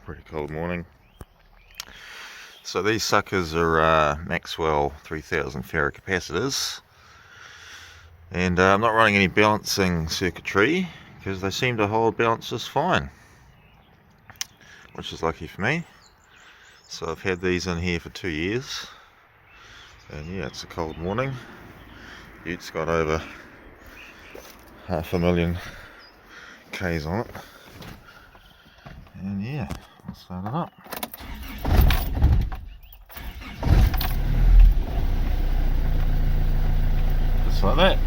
Pretty cold morning. So these suckers are Maxwell 3000 farad capacitors, and I'm not running any balancing circuitry because they seem to hold balance just fine, which is lucky for me. So I've had these in here for 2 years, and yeah, it's a cold morning. It's got over 500,000 Ks on it, and yeah, I'll start it up. Just like that.